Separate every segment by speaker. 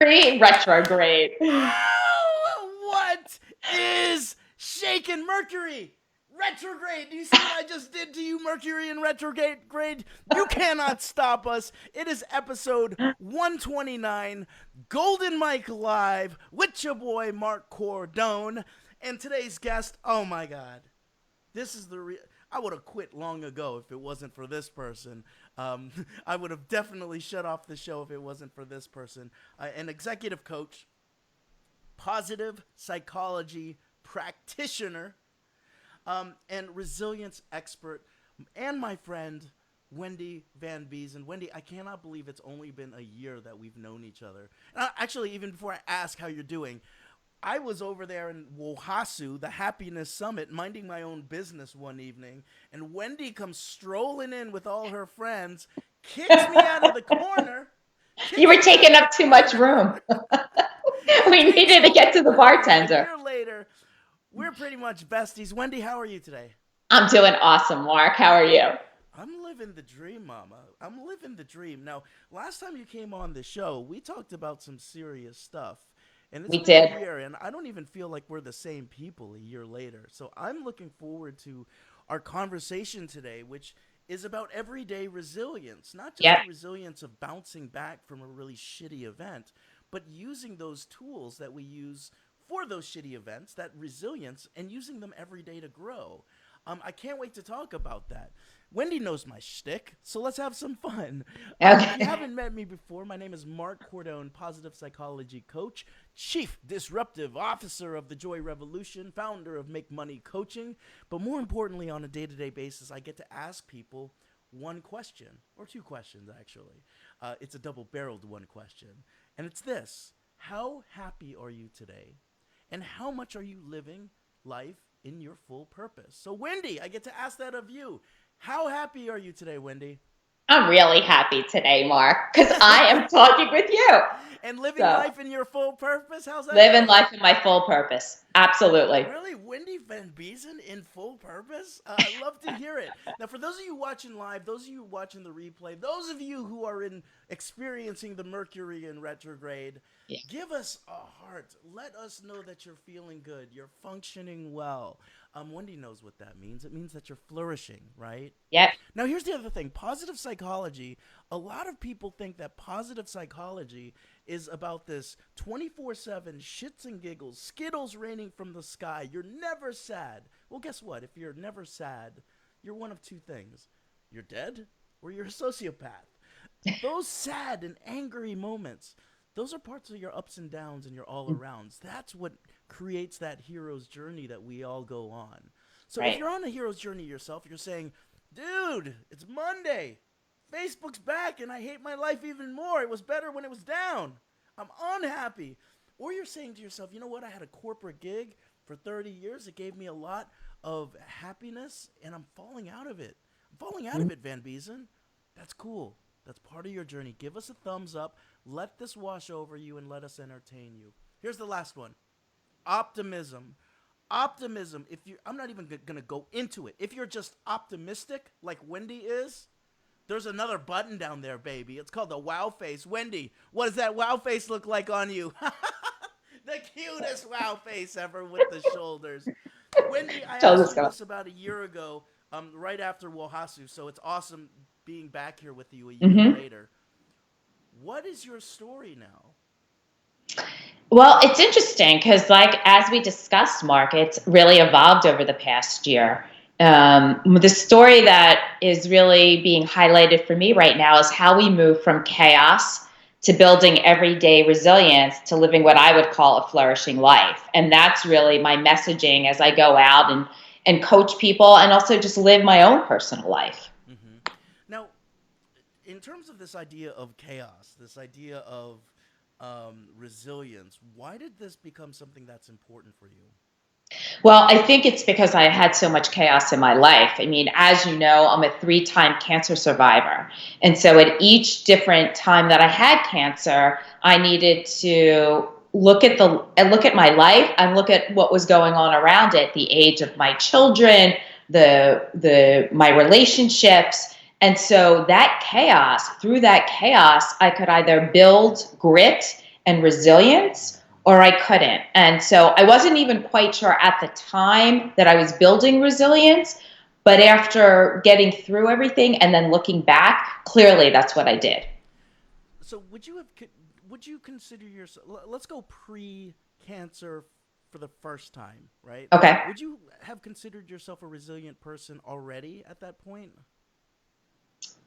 Speaker 1: Retrograde.
Speaker 2: Oh, what is shaken Mercury? Retrograde. Do you see what I just did to you, Mercury in retrograde? You cannot stop us. It is episode 129, Golden Mike Live with your boy Mark Cordone. And today's guest, oh my God, this is I would have quit long ago if it wasn't for this person. Um, I would have definitely shut off the show if it wasn't for this person. An executive coach, positive psychology practitioner, and resilience expert, and my friend Wendy Van Besien. Wendy, I cannot believe it's only been a year that we've known each other. Actually, even before I ask how you're doing, I was over there in Oahu, the Happiness Summit, minding my own business one evening, and Wendy comes strolling in with all her friends, kicks me out of the corner,
Speaker 1: You
Speaker 2: kicks
Speaker 1: were
Speaker 2: me out
Speaker 1: taking
Speaker 2: of the
Speaker 1: up too much
Speaker 2: corner,
Speaker 1: room.
Speaker 2: and
Speaker 1: We
Speaker 2: takes
Speaker 1: needed to get
Speaker 2: over
Speaker 1: to the
Speaker 2: Wendy. A
Speaker 1: bartender.
Speaker 2: year later, we're pretty much besties. Wendy, how are you today?
Speaker 1: I'm doing awesome, Mark. How are you?
Speaker 2: I'm living the dream, Mama. I'm living the dream. Now, last time you came on the show, we talked about some serious stuff. And it's
Speaker 1: We
Speaker 2: been a
Speaker 1: did.
Speaker 2: year, and I don't even feel like we're the same people a year later. So I'm looking forward to our conversation today, which is about everyday resilience. Not just
Speaker 1: Yep.
Speaker 2: the resilience of bouncing back from a really shitty event, but using those tools that we use for those shitty events, that resilience, and using them every day to grow. I can't wait to talk about that. Wendy knows my shtick, so let's have some fun. If you
Speaker 1: Okay.
Speaker 2: haven't met me before, my name is Mark Cordone, positive psychology coach, chief disruptive officer of the Joy Revolution, founder of Make Money Coaching. But more importantly, on a day to day basis, I get to ask people one question, or two questions actually. It's a double barreled one question. And it's this: how happy are you today? And how much are you living life in your full purpose? So, Wendy, I get to ask that of you. How happy are you today, Wendy?
Speaker 1: I'm really happy today, Mark, because I am talking with you.
Speaker 2: And living
Speaker 1: So,
Speaker 2: life in your full purpose, how's that
Speaker 1: living
Speaker 2: going?
Speaker 1: life in my full purpose. Absolutely.
Speaker 2: Really? Wendy Van Besien in full purpose? I love to hear it. Now, for those of you watching live, those of you watching the replay, those of you who are in experiencing the Mercury in retrograde,
Speaker 1: Yeah.
Speaker 2: give us a heart. Let us know that you're feeling good. You're functioning well. Wendy knows what that means. It means that you're flourishing, right?
Speaker 1: Yep.
Speaker 2: Now, here's the other thing positive psychology. A lot of people think that positive psychology is about this 24/7 shits and giggles, skittles raining from the sky. You're never sad. Well, guess what? If you're never sad, you're one of two things: you're dead or you're a sociopath. Those sad and angry moments, those are parts of your ups and downs and your all arounds. That's what creates that hero's journey that we all go on. So if
Speaker 1: Right.
Speaker 2: you're on a hero's journey yourself, you're saying, dude, it's Monday. Facebook's back and I hate my life even more. It was better when it was down. I'm unhappy. Or you're saying to yourself, you know what? I had a corporate gig for 30 years. It gave me a lot of happiness and I'm falling out of it. I'm falling out of it, Van Beesen. That's cool. That's part of your journey. Give us a thumbs up. Let this wash over you and let us entertain you. Here's the last one. Optimism. Optimism. If you I'm not even going to go into it. If you're just optimistic like Wendy is, there's another button down there, baby. It's called the wow face. Wendy, what does that wow face look like on you? The cutest wow face ever with the shoulders. Wendy, I
Speaker 1: So
Speaker 2: asked
Speaker 1: let's
Speaker 2: you
Speaker 1: go.
Speaker 2: this about a year ago, right after Oahu, so it's awesome being back here with you a year
Speaker 1: Hmm.
Speaker 2: later. What is your story now?
Speaker 1: Well, it's interesting because, like, as we discussed, Mark, it's really evolved over the past year. The story that is really being highlighted for me right now is how we move from chaos to building everyday resilience to living what I would call a flourishing life. And that's really my messaging as I go out and coach people and also just live my own personal life.
Speaker 2: Hmm. Now, in terms of this idea of chaos, this idea of resilience, why did this become something that's important for you?
Speaker 1: Well, I think it's because I had so much chaos in my life. I mean, as you know, I'm a three-time cancer survivor. And so at each different time that I had cancer, I needed to look at my life and look at what was going on around it, the age of my children, the my relationships. And so through that chaos, I could either build grit and resilience, or I couldn't. And so I wasn't even quite sure at the time that I was building resilience, but after getting through everything and then looking back, clearly that's what I did.
Speaker 2: So would you consider yourself? Let's go pre-cancer for the first time, right?
Speaker 1: Okay.
Speaker 2: Would you have considered yourself a resilient person already at that point?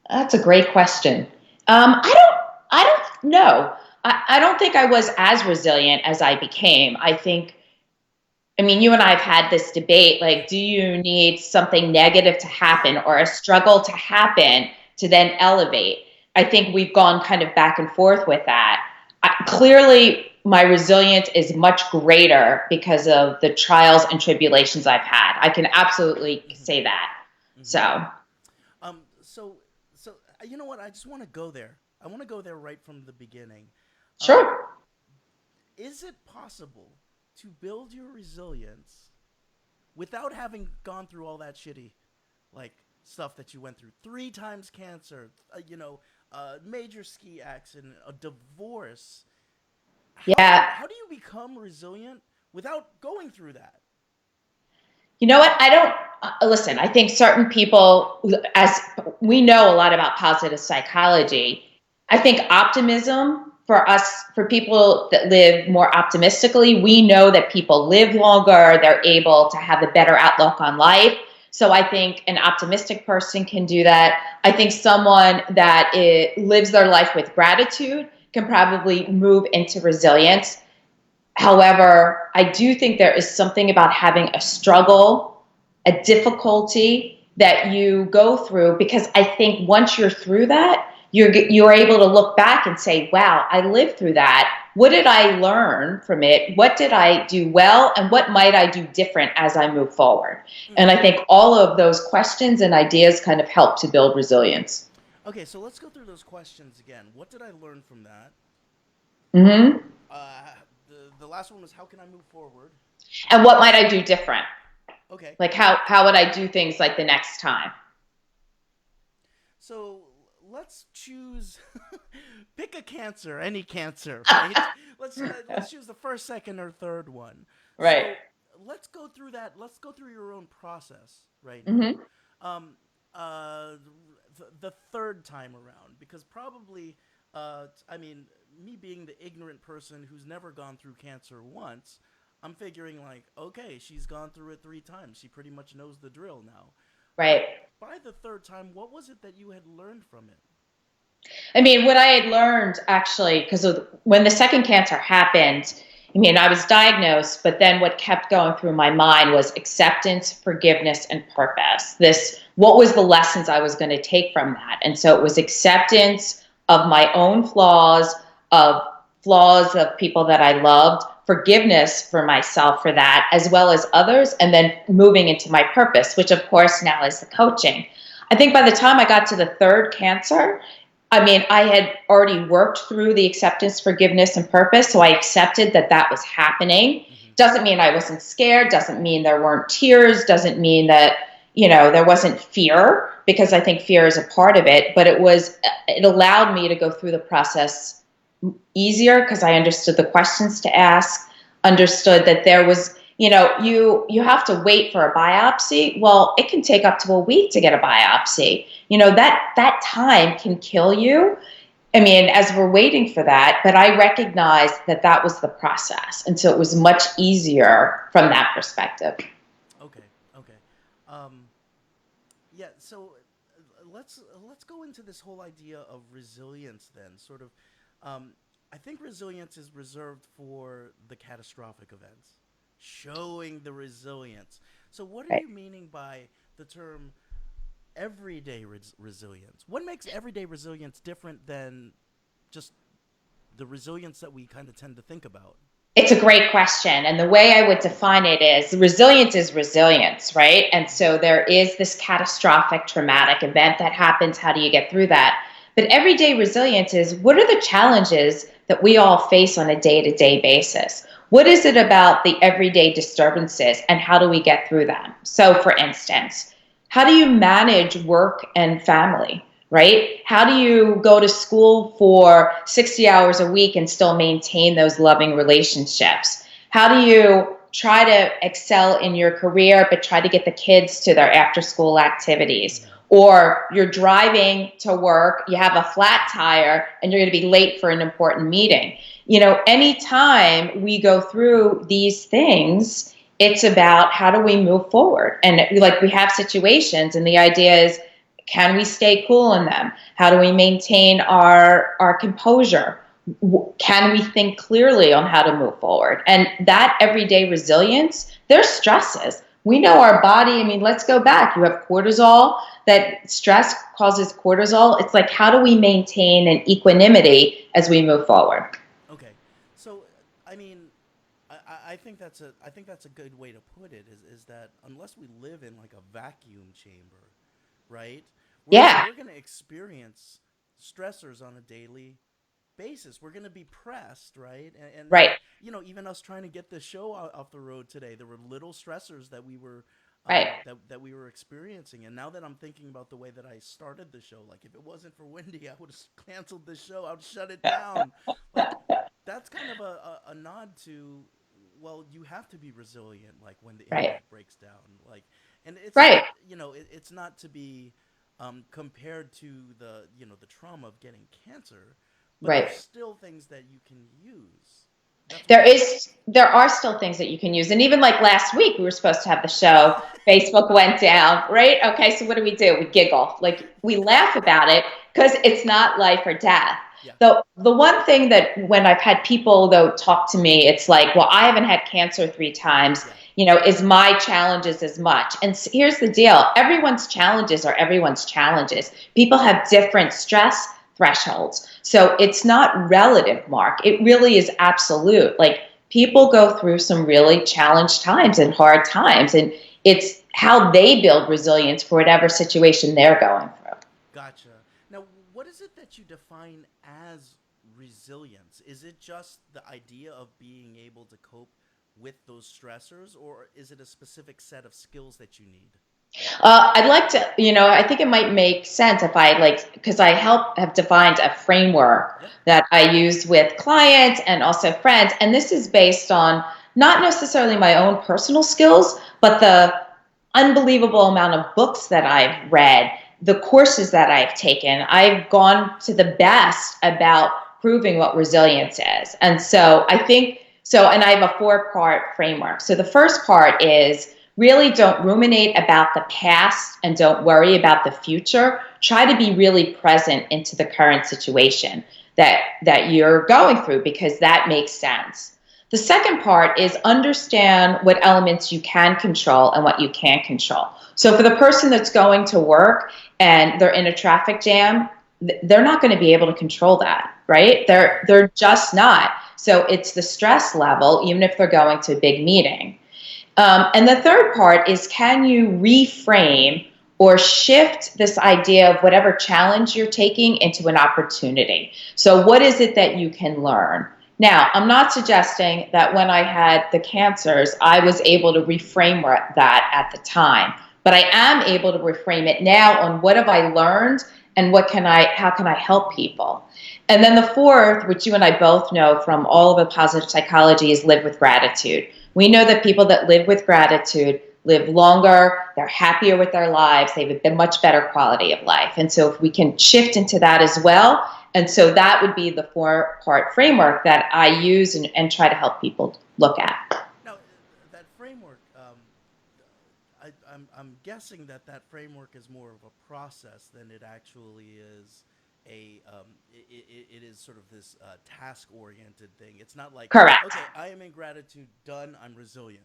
Speaker 1: That's a great question. I don't know. I don't think I was as resilient as I became. I mean, you and I have had this debate, like, do you need something negative to happen or a struggle to happen to then elevate? I think we've gone kind of back and forth with that. Clearly, my resilience is much greater because of the trials and tribulations I've had. I can absolutely
Speaker 2: Mm-hmm.
Speaker 1: say that.
Speaker 2: Mm-hmm.
Speaker 1: So,
Speaker 2: So you know what? I just want to go there. I want to go there right from the beginning. Um,
Speaker 1: sure.
Speaker 2: is it possible to build your resilience without having gone through all that shitty, like stuff that you went through? 3 times cancer, major ski accident, a divorce.
Speaker 1: Yeah.
Speaker 2: How do you become resilient without going through that?
Speaker 1: You know what? I don't listen. I think certain people, as we know a lot about positive psychology, I think optimism for us, for people that live more optimistically, we know that people live longer, they're able to have a better outlook on life. So I think an optimistic person can do that. I think someone that lives their life with gratitude can probably move into resilience. However, I do think there is something about having a struggle, a difficulty that you go through, because I think once you're through that, you're able to look back and say, wow, I lived through that. What did I learn from it? What did I do well? And what might I do different as I move forward? And
Speaker 2: Mm.
Speaker 1: I think all of those questions and ideas kind of help to build resilience.
Speaker 2: Okay, so let's go through those questions again. What did I learn from that?
Speaker 1: Hmm.
Speaker 2: Uh, the last one was how can I move forward?
Speaker 1: And what might I do different?
Speaker 2: Okay,
Speaker 1: Like how would I do things like the next time?
Speaker 2: so let's choose. Pick a cancer, any cancer, right? Let's choose the first, second, or third one.
Speaker 1: Right.
Speaker 2: So let's go through that. Let's go through your own process right now.
Speaker 1: Hmm.
Speaker 2: Um, the third time around, because probably, I mean, me being the ignorant person who's never gone through cancer once, I'm figuring like, okay, she's gone through it 3 times. She pretty much knows the drill now.
Speaker 1: Right.
Speaker 2: But by the third time, what was it that you had learned from it?
Speaker 1: I mean, what I had learned actually, because when the second cancer happened, I mean, I was diagnosed, but then what kept going through my mind was acceptance, forgiveness, and purpose. What was the lessons I was going to take from that? And so it was acceptance of my own of flaws of people that I loved, forgiveness for myself for that, as well as others, and then moving into my purpose, which of course now is the coaching. I think by the time I got to the third cancer, I mean, I had already worked through the acceptance, forgiveness, and purpose. So I accepted that that was happening.
Speaker 2: Mm-hmm.
Speaker 1: Doesn't mean I wasn't scared. Doesn't mean there weren't tears. Doesn't mean that, there wasn't fear, because I think fear is a part of it. But it allowed me to go through the process easier because I understood the questions to ask, understood that there was, you have to wait for a biopsy. Well, it can take up to a week to get a biopsy. That time can kill you. I mean, as we're waiting for that, but I recognized that that was the process. And so it was much easier from that perspective.
Speaker 2: Okay, okay. Um, yeah. So let's go into this whole idea of resilience then. Sort of, I think resilience is reserved for the catastrophic events, showing the resilience. So, what are
Speaker 1: Right.
Speaker 2: you meaning by the term everyday resilience? What makes everyday resilience different than just the resilience that we kind of tend to think about?
Speaker 1: It's a great question. And the way I would define it is resilience, right? And so there is this catastrophic traumatic event that happens. How do you get through that? But everyday resilience is, what are the challenges that we all face on a day-to-day basis? What is it about the everyday disturbances and how do we get through them? So for instance, how do you manage work and family? right? How do you go to school for 60 hours a week and still maintain those loving relationships? How do you try to excel in your career, but try to get the kids to their after school activities? Or you're driving to work, you have a flat tire, and you're going to be late for an important meeting. Anytime we go through these things, it's about how do we move forward? And we have situations, and the idea is, can we stay cool in them? How do we maintain our composure? Can we think clearly on how to move forward? And that everyday resilience, there's stresses. We know our body. I mean, let's go back. You have cortisol. That stress causes cortisol. It's like, how do we maintain an equanimity as we move forward?
Speaker 2: Okay, so I mean, I think that's a good way to put it. Is that unless we live in like a vacuum chamber, right?
Speaker 1: Yeah,
Speaker 2: We're going to experience stressors on a daily basis. We're going to be pressed, right?
Speaker 1: right,
Speaker 2: Even us trying to get this show off the road today, there were little stressors that we were
Speaker 1: right,
Speaker 2: that we were experiencing. And now that I'm thinking about the way that I started the show, like if it wasn't for Wendy, I would have canceled the show. I would shut it down. Like that's kind of a nod to, well, you have to be resilient, like when the
Speaker 1: right,
Speaker 2: internet breaks down, like, and it's
Speaker 1: right,
Speaker 2: not, it's not to be compared to the trauma of getting cancer, but
Speaker 1: right.
Speaker 2: there's still things that you can use. That's what
Speaker 1: There are still things that you can use. And even like last week, we were supposed to have the show. Facebook went down, right? Okay, so what do? We giggle. Like we laugh about it because it's not life or death.
Speaker 2: yeah.
Speaker 1: The one thing that when I've had people though talk to me, it's like, well, I haven't had cancer 3 times.
Speaker 2: Yeah.
Speaker 1: Is my challenges as much? And here's the deal. Everyone's challenges are everyone's challenges. People have different stress thresholds. So it's not relative, Mark. It really is absolute. Like people go through some really challenged times and hard times, and it's how they build resilience for whatever situation they're going through.
Speaker 2: Gotcha. Now, what is it that you define as resilience? Is it just the idea of being able to cope with those stressors, or is it a specific set of skills that you need?
Speaker 1: I'd like to, I think it might make sense if because I have defined a framework
Speaker 2: Yeah.
Speaker 1: that I use with clients and also friends. And this is based on not necessarily my own personal skills, but the unbelievable amount of books that I've read, the courses that I've taken. I've gone to the best about proving what resilience is. And so and I have a 4-part framework. So the first part is, really don't ruminate about the past and don't worry about the future. Try to be really present into the current situation that you're going through, because that makes sense. The second part is understand what elements you can control and what you can't control. So for the person that's going to work and they're in a traffic jam, they're not going to be able to control that, right? They're just not. So it's the stress level, even if they're going to a big meeting. And the third part is, can you reframe or shift this idea of whatever challenge you're taking into an opportunity? So what is it that you can learn? Now, I'm not suggesting that when I had the cancers, I was able to reframe that at the time, but I am able to reframe it now on what have I learned and how can I help people? And then the fourth, which you and I both know from all of the positive psychology, is live with gratitude. We know that people that live with gratitude live longer, they're happier with their lives, they have a much better quality of life. And so if we can shift into that as well, and so that would be the 4-part framework that I use and try to help people look at.
Speaker 2: Now, that framework, I'm guessing that framework is more of a process than it actually is it is sort of this task-oriented thing. It's not like,
Speaker 1: Correct.
Speaker 2: okay, I am in gratitude, done, I'm resilient.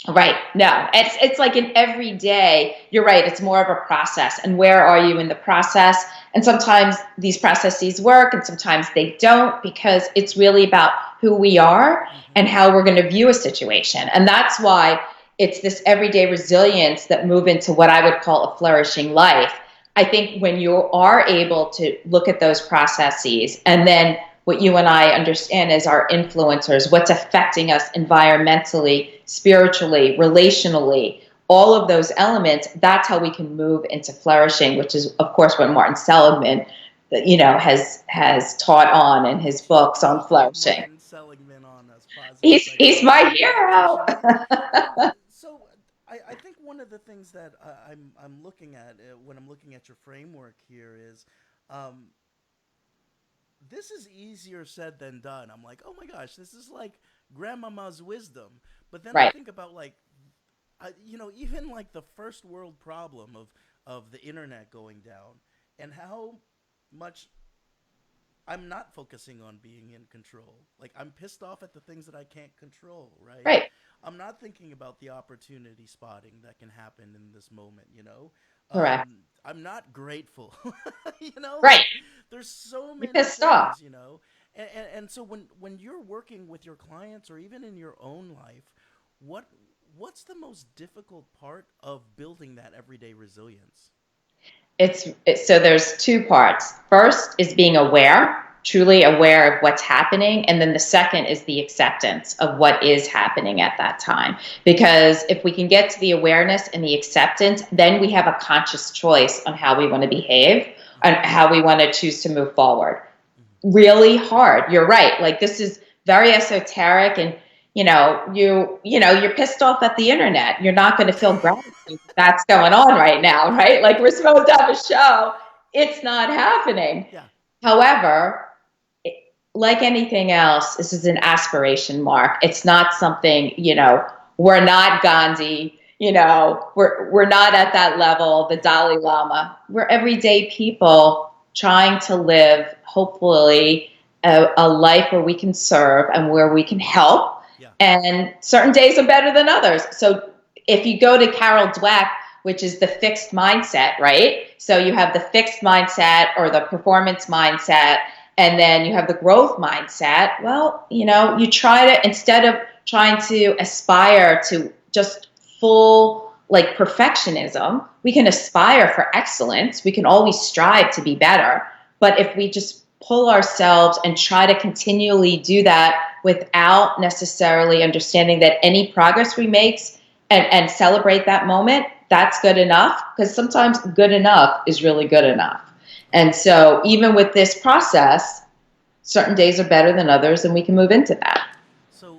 Speaker 1: Right. No, it's like in every day, you're right. It's more of a process. And where are you in the process? And sometimes these processes work and sometimes they don't, because it's really about who we are and how we're going to view a situation. And that's why it's this everyday resilience that move into what I would call a flourishing life. I think when you are able to look at those processes, and then what you and I understand as our influencers, what's affecting us environmentally, spiritually, relationally, all of those elements, that's how we can move into flourishing, which is, of course, what Martin Seligman, has taught on in his books on
Speaker 2: Love
Speaker 1: flourishing.
Speaker 2: Martin Seligman on us, positive
Speaker 1: He's my
Speaker 2: psychology,
Speaker 1: hero.
Speaker 2: practitioner. And so I think one of the things that I'm looking at when I'm looking at your framework here is um, this is easier said than done. I'm like, oh my gosh, this is like grandmama's wisdom. But then I
Speaker 1: Right,
Speaker 2: think about like, even like the first world problem of the internet going down and how much I'm not focusing on being in control. Like I'm pissed off at the things that I can't control, right?
Speaker 1: right,
Speaker 2: I'm not thinking about the opportunity spotting that can happen in this moment.
Speaker 1: correct.
Speaker 2: I'm not grateful.
Speaker 1: Right,
Speaker 2: Like there's so
Speaker 1: you're
Speaker 2: many
Speaker 1: pissed off.
Speaker 2: things. And so when you're working with your clients or even in your own life, what what's the most difficult part of building that everyday resilience?
Speaker 1: So there's two parts. First is being aware, truly aware of what's happening, and then the second is the acceptance of what is happening at that time. Because if we can get to the awareness and the acceptance, then we have a conscious choice on how we want to behave and
Speaker 2: Mm-hmm.
Speaker 1: how we want to choose to move forward.
Speaker 2: Mm-hmm.
Speaker 1: Really hard. You're right. Like this is very esoteric, and you're pissed off at the internet. You're not going to feel gratitude that's going on right now, right? Like we're supposed to have a show. It's not happening.
Speaker 2: Yeah.
Speaker 1: However, like anything else, this is an aspiration mark. It's not something, we're not Gandhi, we're not at that level, the Dalai Lama. We're everyday people trying to live, hopefully, a life where we can serve and where we can help.
Speaker 2: Yeah.
Speaker 1: And certain days are better than others. So if you go to Carol Dweck, which is the fixed mindset, right? So you have the fixed mindset or the performance mindset, and then you have the growth mindset. Well, you try to, instead of trying to aspire to just full like perfectionism, we can aspire for excellence. We can always strive to be better. But if we just pull ourselves and try to continually do that without necessarily understanding that any progress we make and celebrate that moment, that's good enough. Because sometimes good enough is really good enough. And so even with this process, certain days are better than others, and we can move into that.
Speaker 2: So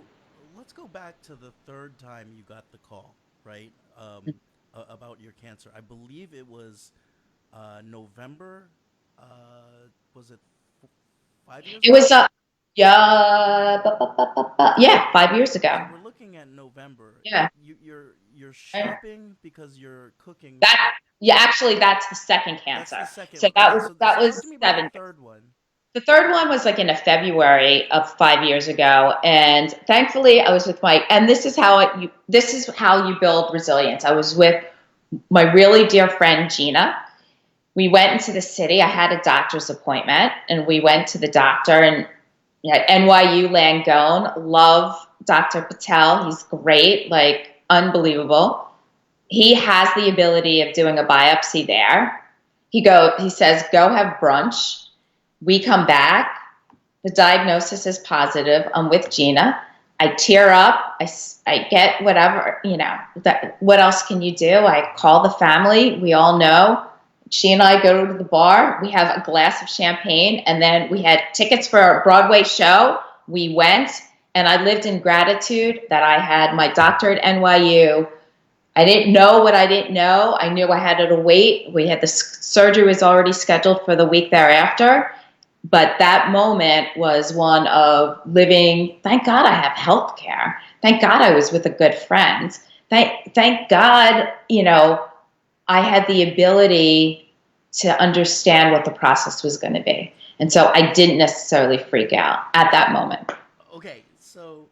Speaker 2: let's go back to the third time you got the call, right? About your cancer. I believe it was November. Was it 5 years
Speaker 1: It
Speaker 2: ago?
Speaker 1: was yeah, yeah, 5 years
Speaker 2: So
Speaker 1: ago.
Speaker 2: we're looking at November.
Speaker 1: Yeah.
Speaker 2: You're shopping because you're cooking.
Speaker 1: That yeah, actually that's the second
Speaker 2: That's the
Speaker 1: cancer.
Speaker 2: second
Speaker 1: So
Speaker 2: one.
Speaker 1: that
Speaker 2: Okay,
Speaker 1: was
Speaker 2: so
Speaker 1: that
Speaker 2: talk to
Speaker 1: was
Speaker 2: me about the
Speaker 1: 7 years.
Speaker 2: third one.
Speaker 1: The third one was like in a February of 5 years ago, and thankfully I was with and this is how you build resilience. I was with my really dear friend Gina. We went into the city. I had a doctor's appointment, and we went to the doctor and at NYU Langone. Love Dr. Patel. He's great, like unbelievable. He has the ability of doing a biopsy there. He says, go have brunch. We come back. The diagnosis is positive. I'm with Gina. I tear up. I get whatever, what else can you do? I call the family. We all know. She and I go to the bar. We have a glass of champagne, and then we had tickets for a Broadway show. We went, and I lived in gratitude that I had my doctor at NYU. I didn't know what I didn't know. I knew I had to wait. We had the surgery was already scheduled for the week thereafter. But that moment was one of living. Thank God I have health care. Thank God I was with a good friend. Thank God, I had the ability to understand what the process was going to be. And so I didn't necessarily freak out at that moment.
Speaker 2: Okay, so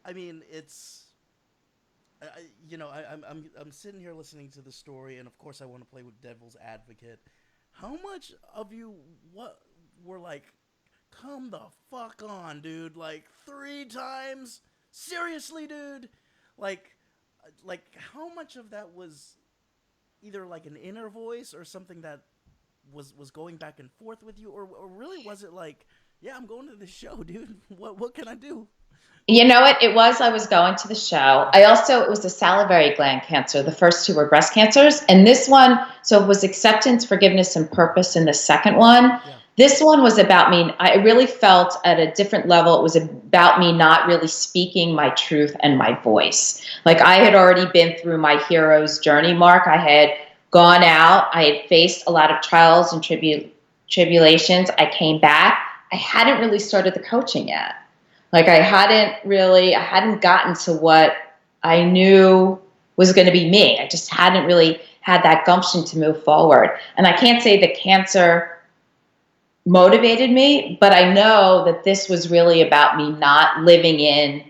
Speaker 2: I mean, it's I'm sitting here listening to the story, and of course, I want to play with devil's advocate. How much of you what were like, come the fuck on, dude? Like 3 times? Seriously, dude? Like, like how much of that was either like an inner voice or something that was going back and forth with you, or really was it like, yeah, I'm going to the show, dude. What can I do?
Speaker 1: You know what? I was going to the show. It was a salivary gland cancer. The first two were breast cancers. And this one, so it was acceptance, forgiveness, and purpose in the second one.
Speaker 2: Yeah.
Speaker 1: This one was about me. I really felt at a different level, it was about me not really speaking my truth and my voice. Like I had already been through my hero's journey, Mark. I had gone out. I had faced a lot of trials and tribulations. I came back. I hadn't really started the coaching yet. Like I hadn't gotten to what I knew was going to be me. I just hadn't really had that gumption to move forward. And I can't say the cancer motivated me, but I know that this was really about me not living in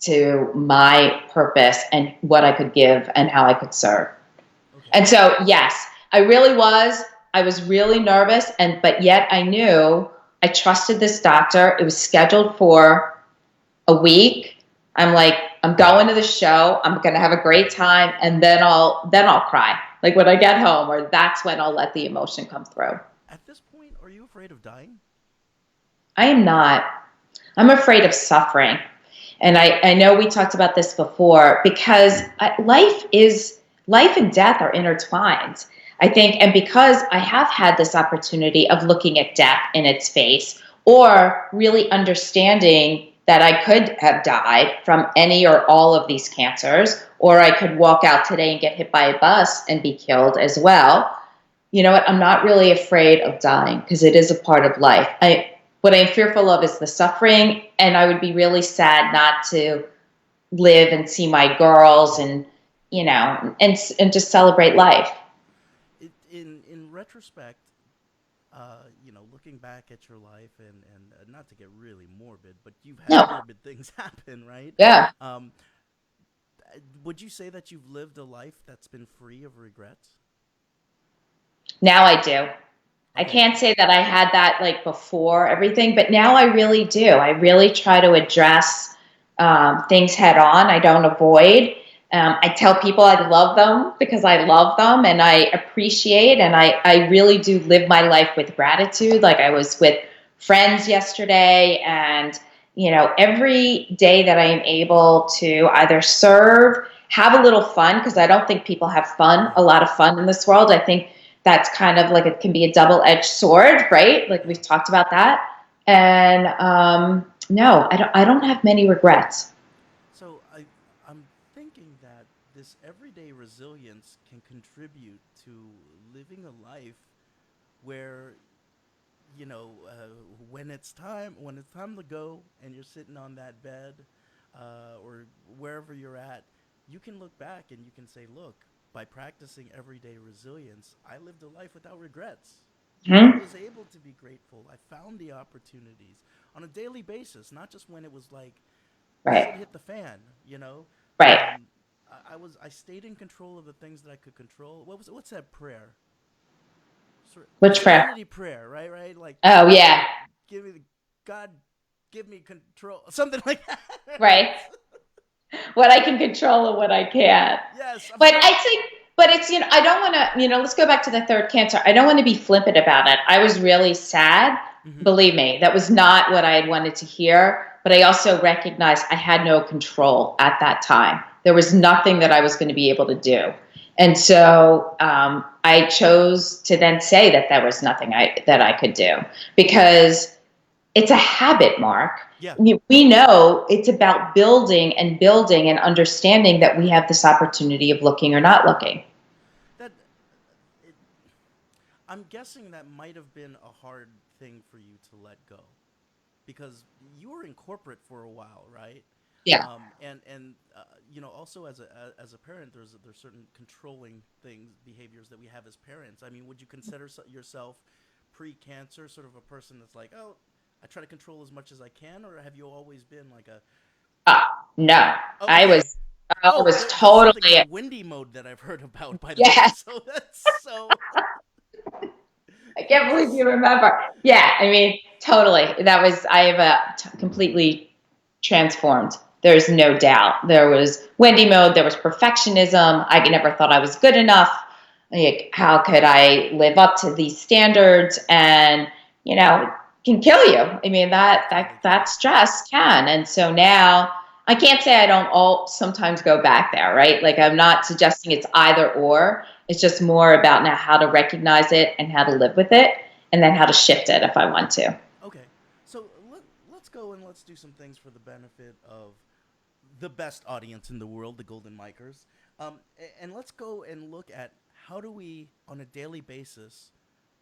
Speaker 1: to my purpose and what I could give and how I could serve.
Speaker 2: Okay.
Speaker 1: And so, yes, I was really nervous, but yet I trusted this doctor. It was scheduled for a week. I'm like, I'm going to the show. I'm going to have a great time. And then I'll cry. Like when I get home, or that's when I'll let the emotion come through.
Speaker 2: At this point, are you afraid of dying?
Speaker 1: I am not. I'm afraid of suffering. And I know we talked about this before because life and death are intertwined. I think, and because I have had this opportunity of looking at death in its face or really understanding that I could have died from any or all of these cancers, or I could walk out today and get hit by a bus and be killed as well. You know what? I'm not really afraid of dying because it is a part of life. What I'm fearful of is the suffering, and I would be really sad not to live and see my girls and, and just celebrate life.
Speaker 2: In retrospect, looking back at your life and not to get really morbid, but you've had morbid things happen, right?
Speaker 1: Yeah.
Speaker 2: Would you say that you've lived a life that's been free of regrets?
Speaker 1: Now I do. I can't say that I had that like before everything, but now I really do. I really try to address things head on. I don't avoid. I tell people I love them because I love them and I appreciate, and I really do live my life with gratitude. Like I was with friends yesterday, and every day that I am able to either serve, have a little fun, because I don't think people have a lot of fun in this world. I think that's kind of like, it can be a double-edged sword, right? Like we've talked about that. And no, I don't have many regrets.
Speaker 2: So I'm thinking that this everyday resilience can contribute to living a life where, when it's time to go and you're sitting on that bed or wherever you're at, you can look back and you can say, look, by practicing everyday resilience, I lived a life without regrets.
Speaker 1: Mm-hmm.
Speaker 2: I was able to be grateful. I found the opportunities on a daily basis, not just when it was like,
Speaker 1: Right.
Speaker 2: shit hit the fan,
Speaker 1: Right.
Speaker 2: I stayed in control of the things that I could control. What's that prayer?
Speaker 1: Which prayer?
Speaker 2: Serenity prayer, right? Like,
Speaker 1: Oh, yeah.
Speaker 2: God, give me control, something like that.
Speaker 1: Right. What I can control and what I can't.
Speaker 2: Yes.
Speaker 1: But it's, I don't want to, let's go back to the third cancer. I don't want to be flippant about it. I was really sad. Mm-hmm. Believe me, that was not what I had wanted to hear. But I also recognized I had no control at that time. There was nothing that I was going to be able to do. And so I chose to then say that there was nothing that I could do, because it's a habit, Mark.
Speaker 2: Yeah.
Speaker 1: We know it's about building and understanding that we have this opportunity of looking or not looking.
Speaker 2: I'm guessing that might have been a hard thing for you to let go, because you were in corporate for a while, right?
Speaker 1: Yeah.
Speaker 2: Also as a parent, there's certain controlling behaviors that we have as parents. I mean, would you consider yourself pre-cancer sort of a person that's like, oh, I try to control as much as I can, or have you always been like a?
Speaker 1: No,
Speaker 2: okay.
Speaker 1: I was totally
Speaker 2: like Wendy mode that I've heard about, by the way. So that's so.
Speaker 1: I can't believe you remember. Yeah, I mean, totally. I have completely transformed. There's no doubt. There was Wendy mode. There was perfectionism. I never thought I was good enough. Like, how could I live up to these standards? And, can kill you. I mean,
Speaker 2: Definitely can.
Speaker 1: that stress can. And so now I can't say I don't all sometimes go back there, right? Like I'm not suggesting it's either or. It's just more about now how to recognize it and how to live with it and then how to shift it if I want to.
Speaker 2: Okay, so let's go and let's do some things for the benefit of the best audience in the world, the Golden Micers. And let's go and look at how do we, on a daily basis,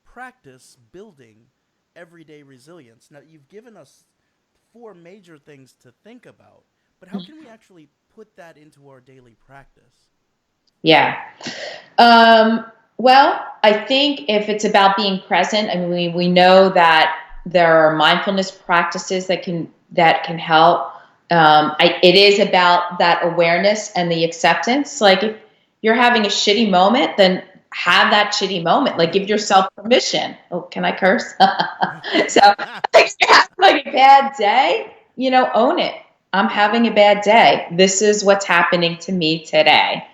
Speaker 2: practice building everyday resilience. Now, you've given us four major things to think about, but how can we actually put that into our daily practice?
Speaker 1: Yeah. Um, well, I think if it's about being present, I mean, we know that there are mindfulness practices that can help. It is about that awareness and the acceptance. Like if you're having a shitty moment, then have that shitty moment. Like give yourself permission. Oh, can I curse? So if you have like a bad day, own it. I'm having a bad day. This is what's happening to me today.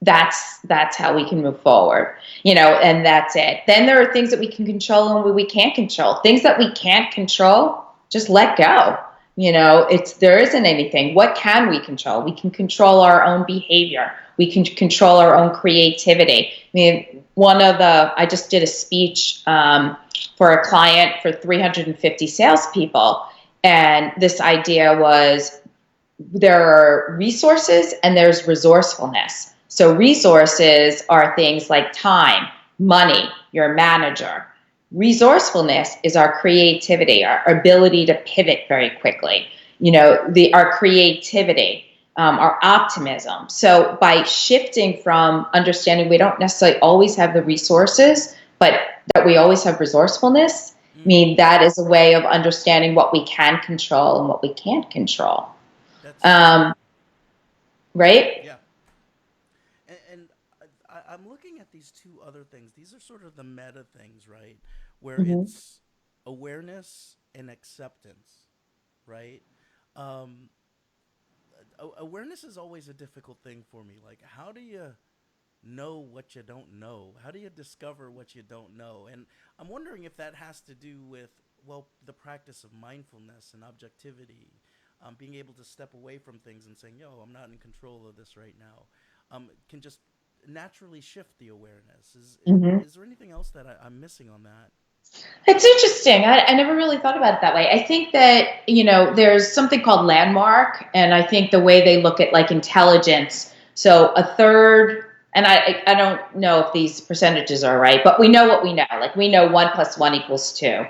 Speaker 1: That's how we can move forward, and that's it. Then there are things that we can control and we can't control. Things that we can't control, just let go. There isn't anything. What can we control? We can control our own behavior. We can control our own creativity. I mean, I just did a speech for a client for 350 salespeople, and this idea was there are resources and there's resourcefulness. So resources are things like time, money, your manager. Resourcefulness is our creativity, our ability to pivot very quickly. Our creativity, our optimism. So by shifting from understanding we don't necessarily always have the resources, but that we always have resourcefulness, I
Speaker 2: Mm,
Speaker 1: mean, that is a way of understanding what we can control and what we can't control.
Speaker 2: that's
Speaker 1: Um, right?
Speaker 2: yeah. And I'm looking at these two other things. These are sort of the meta things, right? Where
Speaker 1: Mm-hmm.
Speaker 2: it's awareness and acceptance, right? Um, Awareness is always a difficult thing for me. Like, how do you know what you don't know? How do you discover what you don't know? And I'm wondering if that has to do with, well, the practice of mindfulness and objectivity, being able to step away from things and saying, yo, I'm not in control of this right now, can just naturally shift the awareness.
Speaker 1: Mm-hmm.
Speaker 2: Is there anything else that I'm missing on that?
Speaker 1: It's interesting. I never really thought about it that way. I think that, there's something called landmark, and I think the way they look at like intelligence. So a third, and I don't know if these percentages are right, but we know what we know. Like we know 1 + 1 = 2.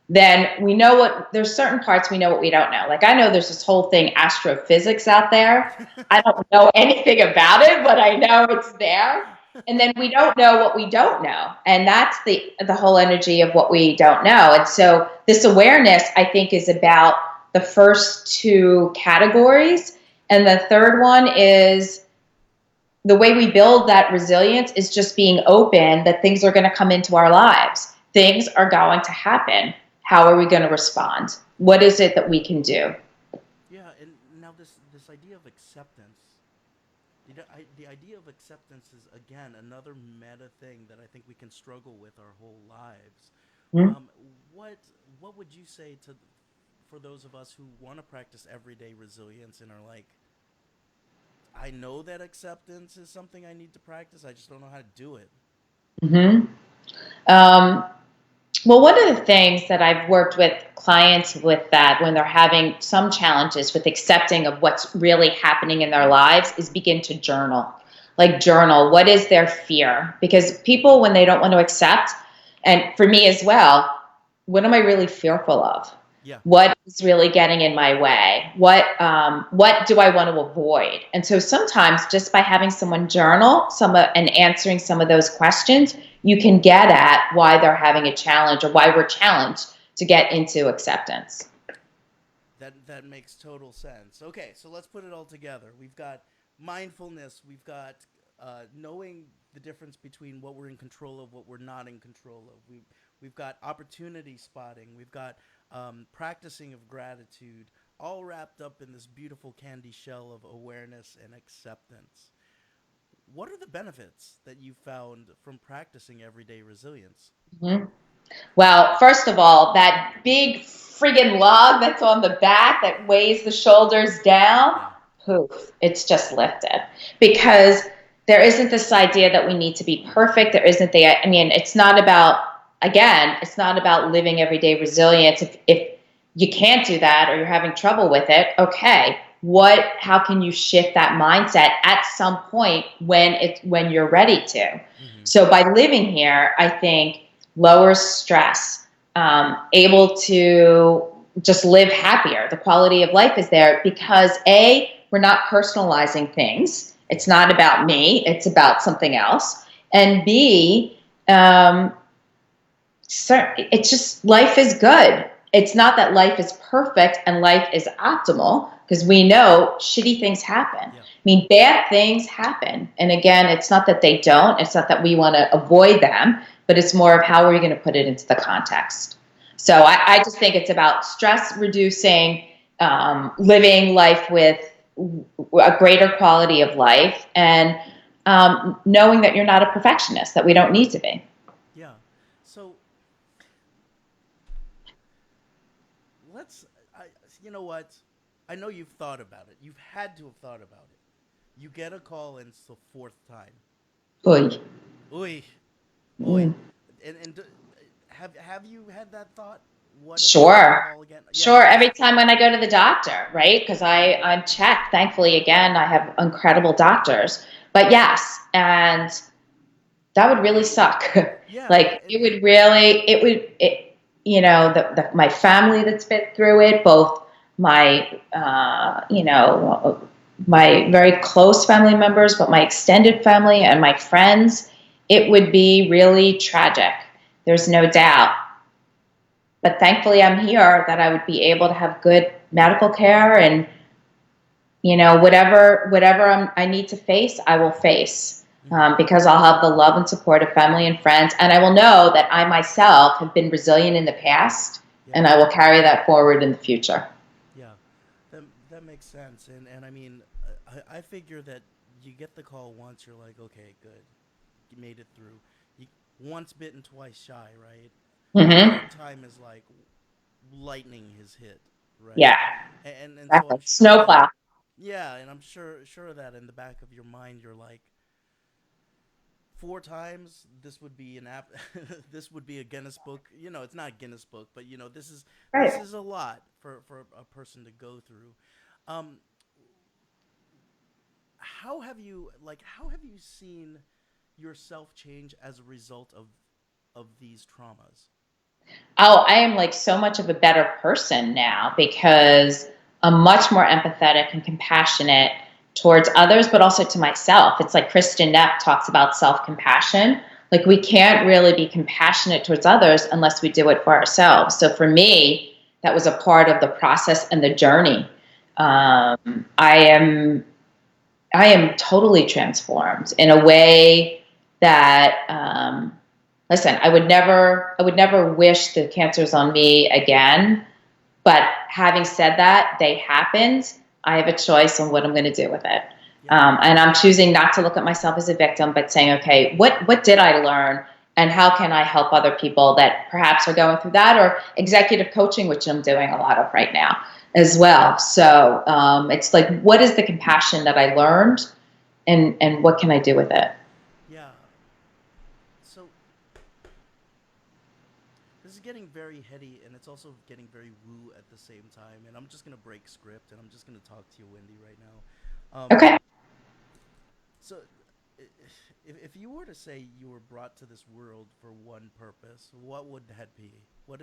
Speaker 1: Then we know there's certain parts we know what we don't know. Like I know there's this whole thing, astrophysics out there. I don't know anything about it, but I know it's there. And then we don't know what we don't know. And that's the whole energy of what we don't know. And so this awareness, I think, is about the first two categories. And the third one is the way we build that resilience is just being open that things are going to come into our lives. Things are going to happen. How are we going to respond? What is it that we can do?
Speaker 2: Yeah, and now this idea of acceptance. The idea of acceptance is again another meta thing that I think we can struggle with our whole lives.
Speaker 1: Mm-hmm.
Speaker 2: Um, what what would you say to for those of us who want to practice everyday resilience and are like, I know that acceptance is something I need to practice. I just don't know how to do it.
Speaker 1: Mm-hmm. Um, well, one of the things that I've worked with clients with that when they're having some challenges with accepting of what's really happening in their lives is begin to journal. Like journal, what is their fear? Because people, when they don't want to accept, and for me as well, what am I really fearful of?
Speaker 2: Yeah.
Speaker 1: What is really getting in my way? What do I want to avoid? And so sometimes just by having someone journal and answering some of those questions, you can get at why they're having a challenge or why we're challenged to get into acceptance.
Speaker 2: That makes total sense. Okay, so let's put it all together. We've got mindfulness. We've got knowing the difference between what we're in control of, what we're not in control of. We've got opportunity spotting. We've got practicing of gratitude, all wrapped up in this beautiful candy shell of awareness and acceptance. What are the benefits that you found from practicing everyday resilience?
Speaker 1: Mhm. Well, first of all, that big friggin' log that's on the back that weighs the shoulders down,
Speaker 2: Yeah.
Speaker 1: poof, it's just lifted. Because there isn't this idea that we need to be perfect. There isn't I mean, it's not about, again, it's not about living everyday resilience. If you can't do that or you're having trouble with it, okay, how can you shift that mindset at some point when you're ready to?
Speaker 2: Mm-hmm.
Speaker 1: So by living here, I think lowers stress, able to just live happier. The quality of life is there because we're not personalizing things. It's not about me. It's about something else. And B, it's just life is good. It's not that life is perfect and life is optimal because we know shitty things happen.
Speaker 2: Yeah.
Speaker 1: I mean, bad things happen. And again, it's not that they don't. It's not that we want to avoid them, but it's more of how are we going to put it into the context. So I just think it's about stress reducing, living life with a greater quality of life, and knowing that you're not a perfectionist, that we don't need to be.
Speaker 2: Yeah. So let's. I. You know what? I know you've thought about it. You've had to have thought about it. You get a call and it's the fourth time.
Speaker 1: Oy.
Speaker 2: Oy, oy.
Speaker 1: Mm.
Speaker 2: And have you had that thought? What if I get the
Speaker 1: Sure.
Speaker 2: call again? Yeah.
Speaker 1: Sure. Every time when I go to the doctor, right? Because I'm checked. Thankfully, again, I have incredible doctors. But yes, and that would really suck.
Speaker 2: Yeah.
Speaker 1: Like my family that's been through it, both my very close family members, but my extended family and my friends, it would be really tragic. There's no doubt. But thankfully, I'm here that I would be able to have good medical care, and whatever I need to face, I will face,
Speaker 2: Mm-hmm.
Speaker 1: because I'll have the love and support of family and friends, and I will know that I myself have been resilient in the past,
Speaker 2: Yeah.
Speaker 1: and I will carry that forward in the future.
Speaker 2: Yeah. That makes sense. And I mean, I figure that you get the call once, you're like, okay, good, you made it through. You once bitten, twice shy, right?
Speaker 1: Hmm.
Speaker 2: Third time is like lightning has hit, right?
Speaker 1: Yeah,
Speaker 2: And so
Speaker 1: exactly.
Speaker 2: I'm sure that,
Speaker 1: Snowplow.
Speaker 2: yeah, and I'm sure that in the back of your mind you're like, four times this would be an app, this would be a Guinness book. It's not Guinness book, but this
Speaker 1: Right.
Speaker 2: is a lot for a person to go through. Um, how have you seen yourself change as a result of these traumas?
Speaker 1: Oh, I am like so much of a better person now because I'm much more empathetic and compassionate towards others, but also to myself. It's like Kristen Neff talks about self-compassion. Like we can't really be compassionate towards others unless we do it for ourselves. So for me, that was a part of the process and the journey.
Speaker 2: Yeah.
Speaker 1: I am totally transformed in a way that, listen, I would never wish the cancers on me again. But having said that, they happened. I have a choice on what I'm going to do with it.
Speaker 2: Yeah.
Speaker 1: And I'm choosing not to look at myself as a victim, but saying, okay, what did I learn? And how can I help other people that perhaps are going through that, or executive coaching, which I'm doing a lot of right now as well. So it's like, what is the compassion that I learned, and what can I do with it?
Speaker 2: Yeah. So this is getting very heady, and it's also getting very woo at the same time. And I'm just gonna break script, and I'm just gonna talk to you, Wendy, right now.
Speaker 1: Okay.
Speaker 2: So, if you were to say you were brought to this world for one purpose, what would that be? What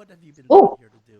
Speaker 2: have you been brought
Speaker 1: Oh,
Speaker 2: here to do?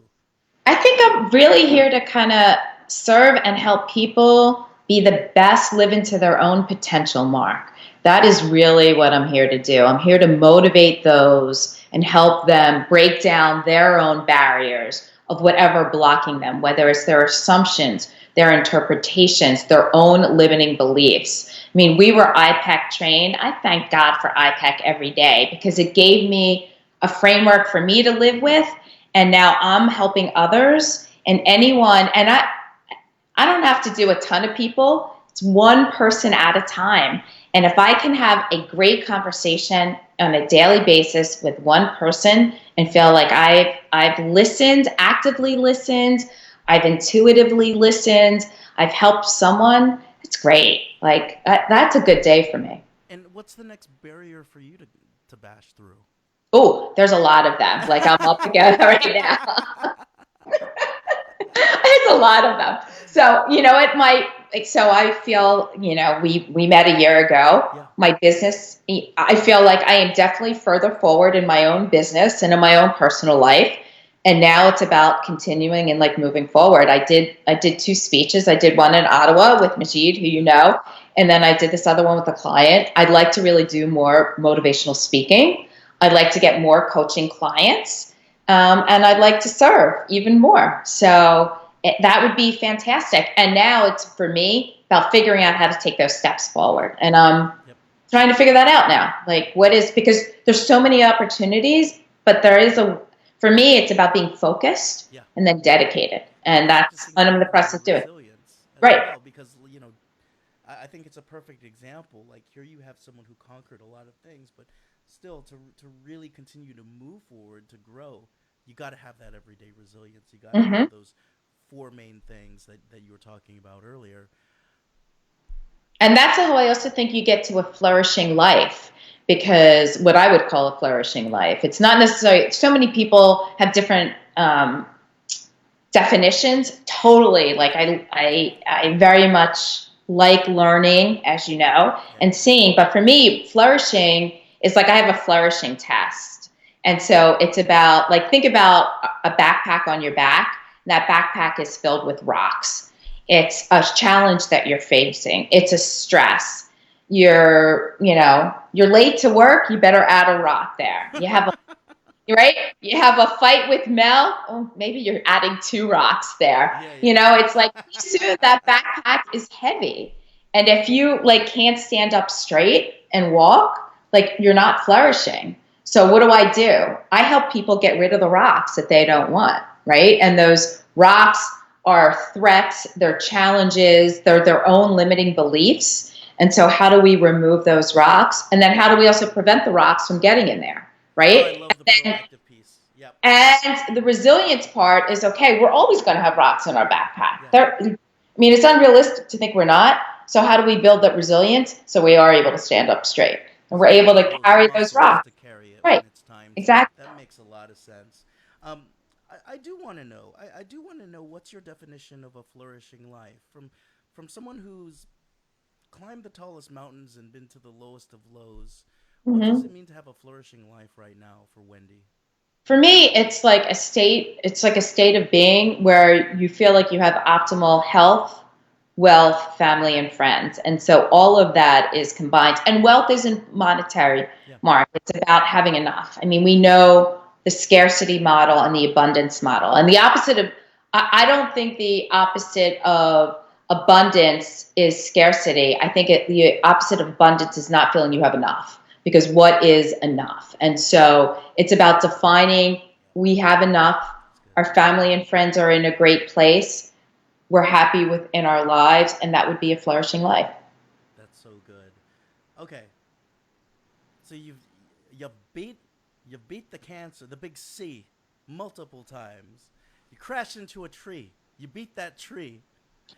Speaker 1: I think I'm really here to kind of serve and help people be the best, live into their own potential, Mark. That is really what I'm here to do. I'm here to motivate those and help them break down their own barriers of whatever blocking them, whether it's their assumptions, their interpretations, their own limiting beliefs. I mean, we were IPEC trained. I thank God for IPEC every day because it gave me a framework for me to live with, and now I'm helping others and anyone. And I don't have to do a ton of people. It's one person at a time. And if I can have a great conversation on a daily basis with one person and feel like I've listened, actively listened, I've intuitively listened, I've helped someone, it's great. Like that's a good day for me.
Speaker 2: And what's the next barrier for you to bash through?
Speaker 1: Oh, there's a lot of them. Like I'm all together right now. There's a lot of them. So, it might, like, so I feel, we met a year ago.
Speaker 2: Yeah.
Speaker 1: My business, I feel like I am definitely further forward in my own business and in my own personal life. And now it's about continuing and like moving forward. I did two speeches. I did one in Ottawa with Majid, who you know, and then I did this other one with a client. I'd like to really do more motivational speaking. I'd like to get more coaching clients. And I'd like to serve even more. So that would be fantastic. And now it's for me about figuring out how to take those steps forward. And I'm trying to figure that out now. Like because there's so many opportunities, but for me, it's about being focused and then dedicated. And that's what I'm in the process of doing. Right.
Speaker 2: Well, because, I think it's a perfect example. Like here you have someone who conquered a lot of things, but still to really continue to move forward, to grow, you got to have that everyday resilience. You got to have those four main things that you were talking about earlier.
Speaker 1: And that's how I also think you get to a flourishing life, because what I would call a flourishing life, it's not necessarily, so many people have different definitions. Totally. Like I very much like learning, as you know, and seeing. But for me, flourishing is like I have a flourishing test. And so it's about, like, think about a backpack on your back. That backpack is filled with rocks. It's a challenge that you're facing. It's a stress. You're late to work. You better add a rock there. You have right? You have a fight with Mel. Oh, maybe you're adding two rocks there. It's like pretty soon that backpack is heavy. And if you like can't stand up straight and walk, like you're not flourishing. So what do? I help people get rid of the rocks that they don't want, right? And those rocks are threats, they're challenges, they're their own limiting beliefs. And so how do we remove those rocks? And then how do we also prevent the rocks from getting in there, right?
Speaker 2: I love the proactive piece. Yep.
Speaker 1: And the resilience part is, okay, we're always going to have rocks in our backpack. It's unrealistic to think we're not. So how do we build that resilience so we are able to stand up straight and we're able to carry those rocks? Right. Exactly.
Speaker 2: That makes a lot of sense. I do want to know. I do want to know, what's your definition of a flourishing life from someone who's climbed the tallest mountains and been to the lowest of lows. What does it mean to have a flourishing life right now for Wendy?
Speaker 1: For me, it's like a state of being where you feel like you have optimal health, wealth, family, and friends. And so all of that is combined. And wealth isn't monetary, Mark. It's about having enough. I mean, we know the scarcity model and the abundance model. And the opposite of, I don't think the opposite of abundance is scarcity. I think the opposite of abundance is not feeling you have enough. Because what is enough? And so it's about defining, we have enough, our family and friends are in a great place, we're happy in our lives, and that would be a flourishing life.
Speaker 2: That's so good. Okay. So you beat the cancer, the big C, multiple times. You crashed into a tree. You beat that tree.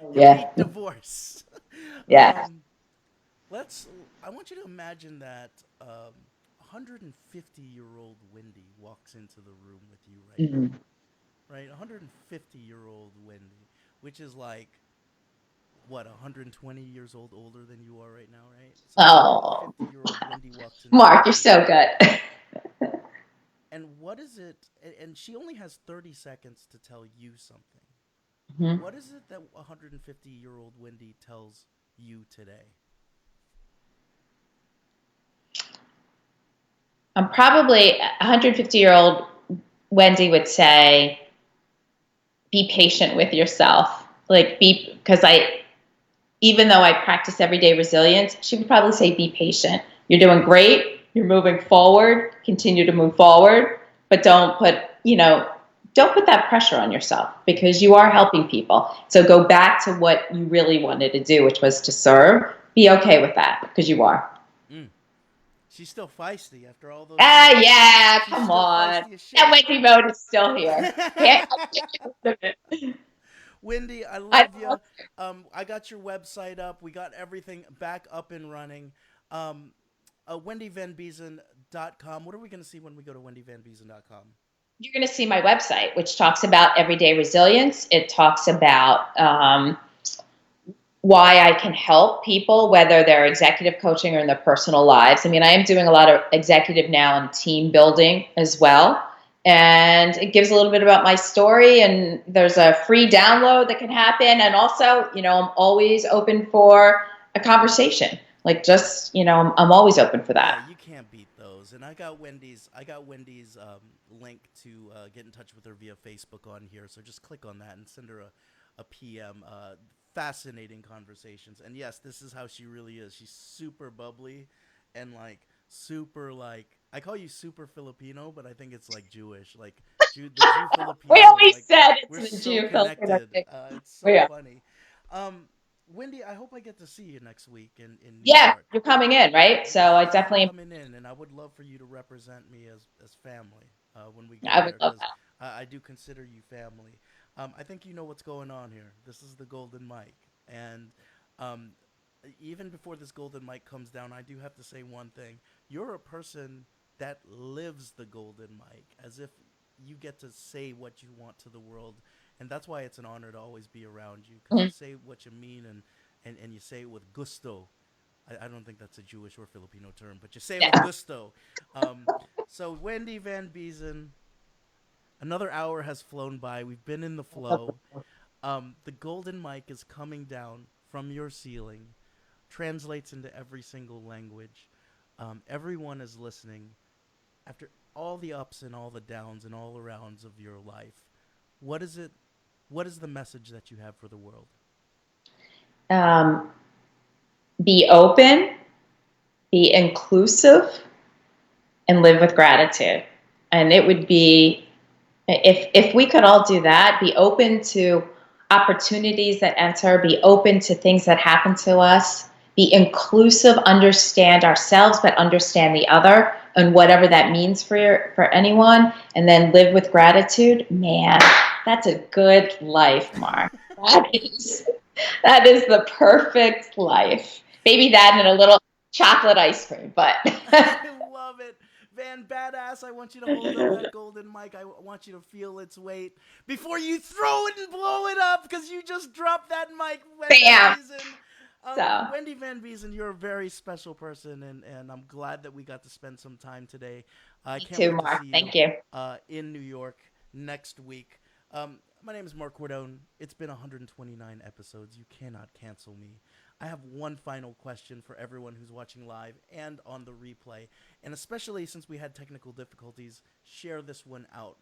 Speaker 2: You beat divorce.
Speaker 1: Yeah.
Speaker 2: I want you to imagine that 150-year-old Wendy walks into the room with you right now. Right? 150-year-old Wendy, which is like, what, 120 years older than you are right now, right?
Speaker 1: So
Speaker 2: 150-year-old Wendy walks in.
Speaker 1: Mark, you're so good.
Speaker 2: And what is it? And she only has 30 seconds to tell you something. What is it that 150-year-old Wendy tells you today?
Speaker 1: I'm probably 150-year-old Wendy would say, be patient with yourself. Because even though I practice everyday resilience, she would probably say, be patient. You're doing great. You're moving forward. Continue to move forward. But don't put that pressure on yourself, because you are helping people. So go back to what you really wanted to do, which was to serve. Be okay with that, because you are.
Speaker 2: She's still feisty after all those
Speaker 1: Ah,
Speaker 2: years.
Speaker 1: yeah,
Speaker 2: She's
Speaker 1: come
Speaker 2: still
Speaker 1: on.
Speaker 2: feisty as
Speaker 1: That
Speaker 2: shit.
Speaker 1: Wendy mode is still here. I can't get rid of it.
Speaker 2: Wendy, I
Speaker 1: I
Speaker 2: love you. I got your website up. We got everything back up and running. Um, wendyvanbesen.com. What are we going to see when we go to wendyvanbesen.com?
Speaker 1: You're going to see my website, which talks about everyday resilience. It talks about why I can help people, whether they're executive coaching or in their personal lives. I mean, I am doing a lot of executive now and team building as well. And it gives a little bit about my story. And there's a free download that can happen. And also, I'm always open for a conversation. Like, just, I'm always open for
Speaker 2: Yeah,
Speaker 1: that.
Speaker 2: you can't beat those. And I got Wendy's link to get in touch with her via Facebook on here. So just click on that and send her a PM. Fascinating conversations. And yes, this is how she really is. She's super bubbly and like super like I call you super Filipino, but I think it's like Jewish. Like the Jew
Speaker 1: We
Speaker 2: Filipino.
Speaker 1: always
Speaker 2: Like
Speaker 1: said it's
Speaker 2: we're
Speaker 1: the
Speaker 2: so
Speaker 1: Jew Filipino
Speaker 2: connected.
Speaker 1: thing.
Speaker 2: It's so
Speaker 1: Yeah.
Speaker 2: funny. Um, Wendy, I hope I get to see you next week in New
Speaker 1: Yeah,
Speaker 2: York.
Speaker 1: you're coming in, right? So
Speaker 2: Yeah,
Speaker 1: I
Speaker 2: I am
Speaker 1: definitely,
Speaker 2: coming in, and I would love for you to represent me as family when we
Speaker 1: I
Speaker 2: get
Speaker 1: would
Speaker 2: there,
Speaker 1: love
Speaker 2: because
Speaker 1: that.
Speaker 2: I do consider you family. I think you know what's going on here. This is the golden mic, and um, even before this golden mic comes down, I do have to say one thing. You're a person that lives the golden mic, as if you get to say what you want to the world, and that's why it's an honor to always be around you, because you
Speaker 1: Mhm.
Speaker 2: say what you mean, and you say it with gusto. I don't think that's a Jewish or Filipino term, but you say it with
Speaker 1: Yeah.
Speaker 2: gusto. So Wendy Van Besien, another hour has flown by. We've been in the flow. The golden mic is coming down from your ceiling, translates into every single language. Everyone is listening. After all the ups and all the downs and all arounds of your life, what is it? What is the message that you have for the world?
Speaker 1: Um, be open, be inclusive, and live with gratitude. And it would be, if we could all do that, be open to opportunities that enter, be open to things that happen to us, be inclusive, understand ourselves, but understand the other and whatever that means for anyone, and then live with gratitude. Man, that's a good life, Mark. That is the perfect life. Maybe that and a little chocolate ice cream, but
Speaker 2: I love it. Van Badass, I want you to hold up that golden mic. I want you to feel its weight before you throw it and blow it up, because you just dropped that mic, Van
Speaker 1: bam.
Speaker 2: Besen.
Speaker 1: So,
Speaker 2: Wendy Van Besen, you're a very special person, and I'm glad that we got to spend some time today. I
Speaker 1: me
Speaker 2: can't
Speaker 1: too,
Speaker 2: wait to
Speaker 1: Mark.
Speaker 2: see you
Speaker 1: Thank you.
Speaker 2: in New York next week. My name is Mark Cordone. It's been 129 episodes. You cannot cancel me. I have one final question for everyone who's watching live and on the replay. And especially since we had technical difficulties, share this one out.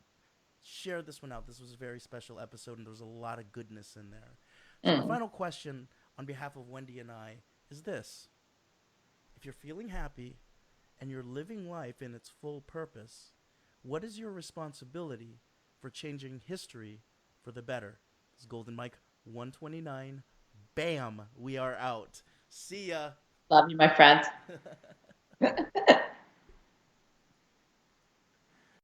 Speaker 2: Share this one out. This was a very special episode, and there was a lot of goodness in there. So, my
Speaker 1: Mm.
Speaker 2: final question on behalf of Wendy and I is this: if you're feeling happy and you're living life in its full purpose, what is your responsibility for changing history for the better? This is Golden Mike 129. Bam, we are out. See ya.
Speaker 1: Love you, my friends.